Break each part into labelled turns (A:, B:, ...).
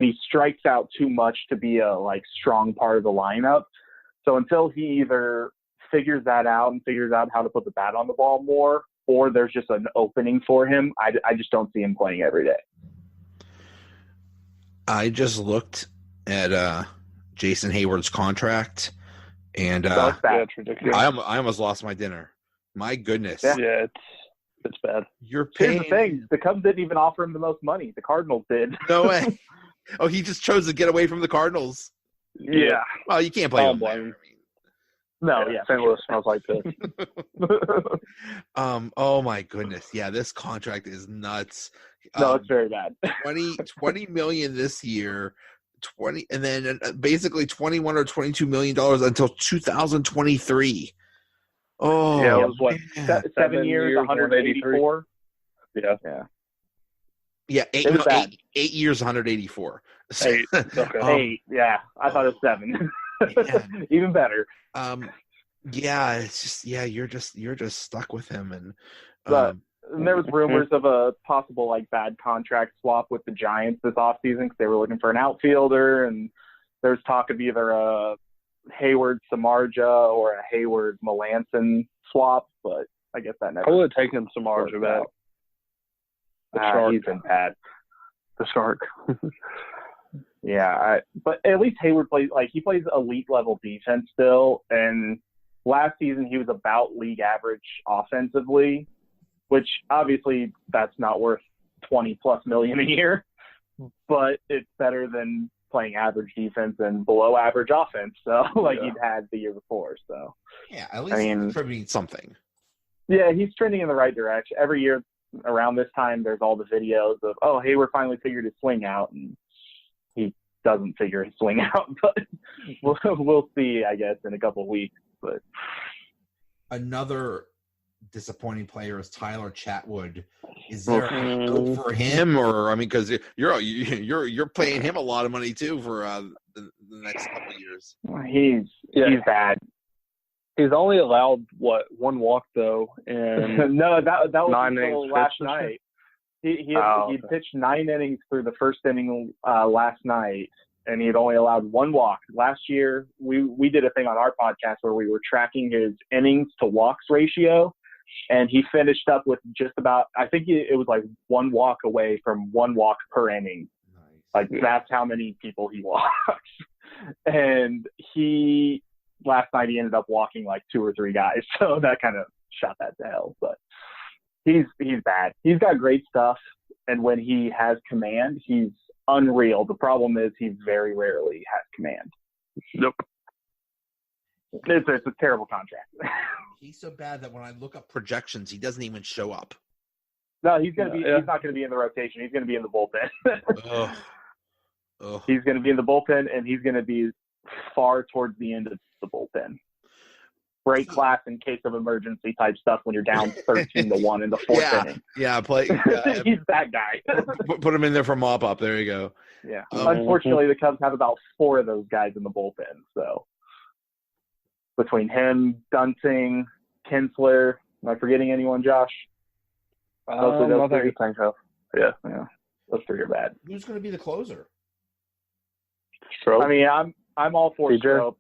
A: he strikes out too much to be a strong part of the lineup. So until he either figures that out and figures out how to put the bat on the ball more, or there's just an opening for him, I just don't see him playing every day.
B: I just looked at Jason Hayward's contract, and
C: it's ridiculous.
B: I almost lost my dinner. My goodness.
C: Yeah, it's bad.
B: You're paying.
A: Here's the thing: the Cubs didn't even offer him the most money. The Cardinals did.
B: No way. Oh, he just chose to get away from the Cardinals.
C: Yeah.
B: Well, you can't blame him.
A: No,
C: St. Louis smells like this.
B: Oh my goodness. Yeah, this contract is nuts.
A: No, it's very bad.
B: 20 million this year, 20, and then basically 21 or 22 million dollars until 2023. Oh,
C: yeah, it was what,
A: 7 years, 184.
C: Yeah.
B: Yeah, 8 years, 184.
C: 8. Okay.
A: 8. Yeah, I thought it was 7.
B: Yeah.
A: Even better.
B: Yeah, it's just you're just stuck with him, and
A: and there was rumors of a possible bad contract swap with the Giants this offseason because they were looking for an outfielder, and there's talk of either a Hayward Samardzija or a Hayward Melanson swap, but I guess that never.
C: I would have taken Samardzija back. The Shark.
A: He's been bad.
C: The Shark.
A: Yeah, but at least Hayward plays he plays elite level defense still, and last season he was about league average offensively, which obviously that's not worth $20+ million a year, but it's better than playing average defense and below average offense. So he'd had the year before. So
B: yeah, at least contributing something.
A: Yeah, he's trending in the right direction. Every year around this time, there's all the videos of Hayward finally figured his swing out, and he doesn't figure his swing out, but we'll see, I guess, in a couple of weeks. But
B: another disappointing player is Tyler Chatwood. Is there a hope for him, or because you're paying him a lot of money too for the next couple of years?
A: He's bad.
C: He's only allowed one walk though, and
A: no, that was
C: 9
A: until
C: innings
A: last
C: pitched.
A: night. He pitched 9 innings through the first inning last night, and he had only allowed 1 walk. Last year, we did a thing on our podcast where we were tracking his innings to walks ratio, and he finished up with just about, I think it was 1 walk away from 1 walk per inning. Nice. That's how many people he walks. And last night he ended up walking 2 or 3 guys, so that kind of shot that to hell. But he's bad. He's got great stuff, and when he has command, he's unreal. The problem is he very rarely has command.
C: Nope.
A: It's a terrible contract.
B: He's so bad that when I look up projections, he doesn't even show up.
A: No, he's not going to be in the rotation. He's going to be in the bullpen. He's going to be in the bullpen, and he's going to be far towards the end of the bullpen. Break class in case of emergency type stuff when you're down 13-1 in the 4th inning.
B: Yeah, play.
A: He's that guy.
B: Put him in there for mop up. There you go.
A: Yeah. Unfortunately, the Cubs have about 4 of those guys in the bullpen. So between him, Dunsing, Kinsler, am I forgetting anyone, Josh?
C: I think so.
A: Yeah. Those 3 are bad.
B: Who's going to be the closer?
C: Strop.
A: I mean, I'm all for Strop.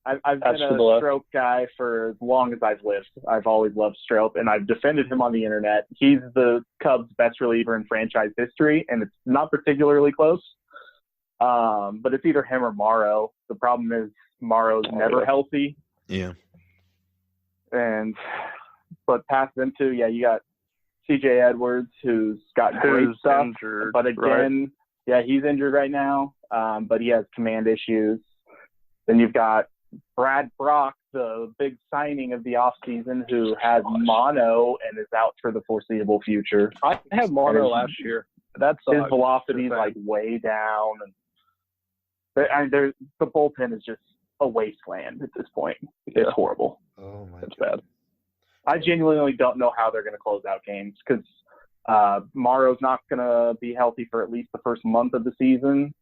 A: I've been a Strop guy for as long as I've lived. I've always loved Strop, and I've defended him on the internet. He's the Cubs' best reliever in franchise history, and it's not particularly close. But it's either him or Morrow. The problem is Morrow's never healthy.
B: Yeah.
A: But past them two, you got C.J. Edwards, who's got great stuff.
C: Injured,
A: but again, he's injured right now, but he has command issues. Then you've got Brad Brock, the big signing of the offseason, who has mono and is out for the foreseeable future.
C: I had mono last year. His
A: velocity is way down. And the bullpen is just a wasteland at this point. It's horrible.
B: Oh, my
C: It's bad.
A: I genuinely don't know how they're going to close out games because Morrow's not going to be healthy for at least the first month of the season.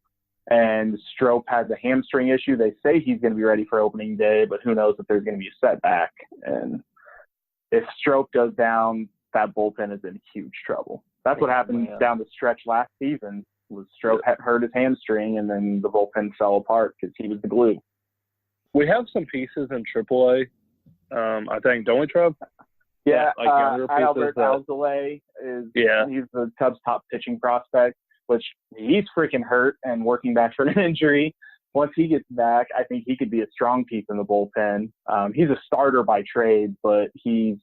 A: And Strop has a hamstring issue. They say he's going to be ready for opening day, but who knows if there's going to be a setback. And if Strop goes down, that bullpen is in huge trouble. That's what happened down the stretch last season. Strop hurt his hamstring, and then the bullpen fell apart because he was the glue.
C: We have some pieces in AAA. I think, don't we, Trev?
A: Yeah,
C: like
A: Albert Alzolay he's the Cubs' top pitching prospect, which he's freaking hurt and working back from an injury. Once he gets back, I think he could be a strong piece in the bullpen. He's a starter by trade, but he's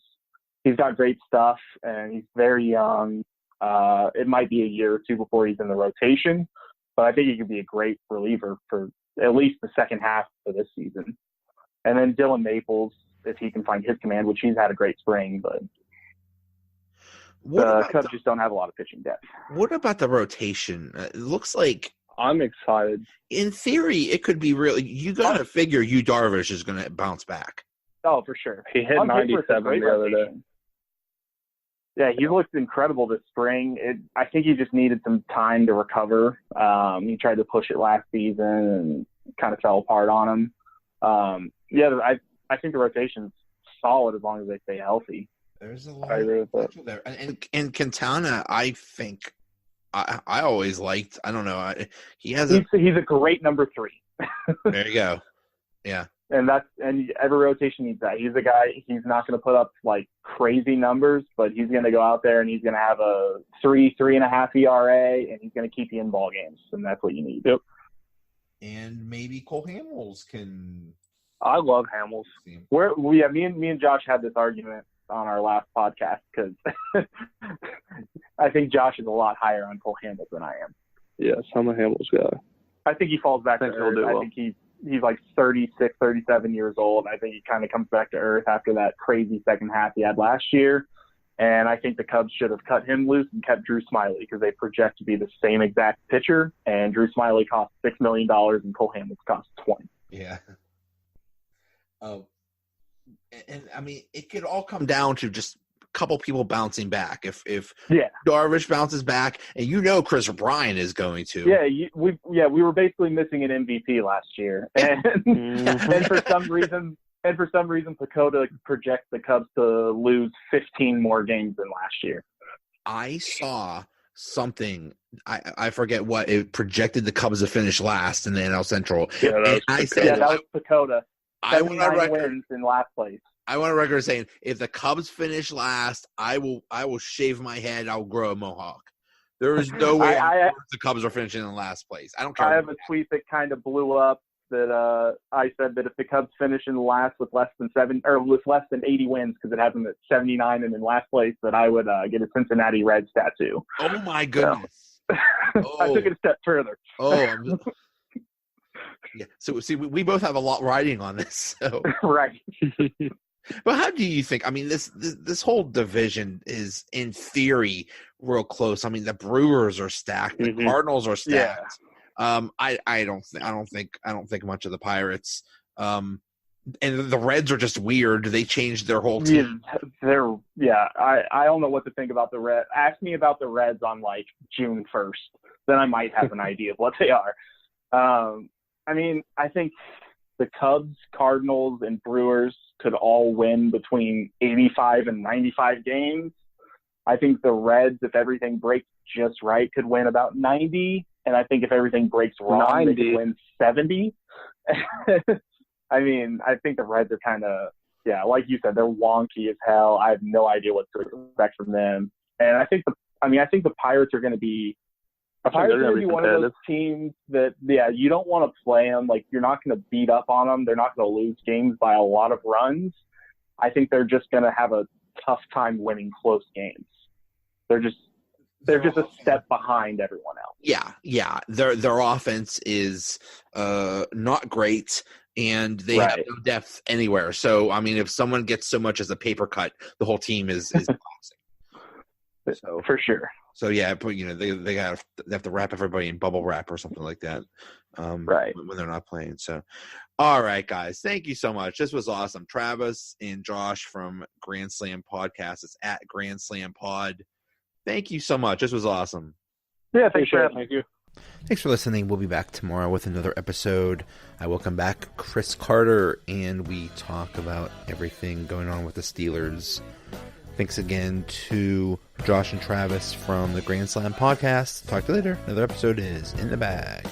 A: got great stuff, and he's very young. It might be a year or two before he's in the rotation, but I think he could be a great reliever for at least the second half of this season. And then Dylan Maples, if he can find his command, which he's had a great spring, but the Cubs just don't have a lot of pitching depth.
B: What about the rotation? It looks like
C: I'm excited.
B: In theory, it could be really. You got to figure Yu Darvish is going to bounce back.
A: Oh, for sure.
C: He hit 97 the other day.
A: Yeah, he looked incredible this spring. I think he just needed some time to recover. He tried to push it last season and kind of fell apart on him. I think the rotation's solid as long as they stay healthy.
B: There's a lot of potential there. And Quintana, I think, I always liked. I don't know. He's
A: a great number 3.
B: There you go. Yeah.
A: And every rotation needs that. He's a guy. He's not going to put up like crazy numbers, but he's going to go out there and he's going to have a 3.5 ERA, and he's going to keep you in ball games, and that's what you need.
C: Yep.
B: And maybe Cole Hamels can.
C: I love Hamels.
A: Me and Josh had this argument on our last podcast because I think Josh is a lot higher on Cole Hamels than I am.
C: Yes, I'm a Hamels guy.
A: I think he falls back to earth. I think he's like 36, 37 years old. I think he kind of comes back to earth after that crazy second half he had last year. And I think the Cubs should have cut him loose and kept Drew Smyly because they project to be the same exact pitcher. And Drew Smyly cost $6 million and Cole Hamels cost $20 million.
B: Yeah. And I mean, it could all come down to just a couple people bouncing back. If Darvish bounces back, and Chris Bryant is going to.
A: We were basically missing an MVP last year, and and for some reason, Pacoda projects the Cubs to lose 15 more games than last year.
B: I saw something. I forget what it projected the Cubs to finish last in the NL Central.
A: Yeah, that was Pacoda. I want a record in last place.
B: I want a record saying if the Cubs finish last, I will shave my head. I'll grow a mohawk. There is no way the Cubs are finishing in last place. I don't care.
A: I have a tweet that kind of blew up that I said that if the Cubs finish in last with less than 80 wins, because it has them at 79 and in last place, that I would get a Cincinnati Reds tattoo.
B: Oh my goodness!
A: So, I took it a step further.
B: Yeah. So see, we both have a lot riding on this. So.
A: Right.
B: But how do you think? I mean, this whole division is, in theory, real close. I mean, the Brewers are stacked. The Cardinals are stacked. Yeah. I don't think much of the Pirates. And the Reds are just weird. They changed their whole team.
A: I don't know what to think about the Reds. Ask me about the Reds on like June 1st. Then I might have an idea of what they are. I mean, I think the Cubs, Cardinals, and Brewers could all win between 85 and 95 games. I think the Reds, if everything breaks just right, could win about 90. And I think if everything breaks wrong, they could win 70. I mean, I think the Reds are kind of, like you said, they're wonky as hell. I have no idea what to expect from them. And I think the Pirates are going to be one of those teams that, you don't want to play them. Like, you're not going to beat up on them. They're not going to lose games by a lot of runs. I think they're just going to have a tough time winning close games. They're just a step behind everyone else.
B: Yeah. Their offense is not great, and they have no depth anywhere. So, I mean, if someone gets so much as a paper cut, the whole team is collapsing.
A: So for sure.
B: So yeah, but they have to wrap everybody in bubble wrap or something like that, when they're not playing. So, all right, guys, thank you so much. This was awesome. Travis and Josh from Grand Slam Podcast. It's at Grand Slam Pod. Thank you so much. This was awesome.
A: Yeah, thank you.
B: Thanks for listening. We'll be back tomorrow with another episode. I welcome back Chris Carter, and we talk about everything going on with the Steelers.
D: Thanks again to Josh and Travis from the Grand Slam podcast. Talk to you later. Another episode is in the bag.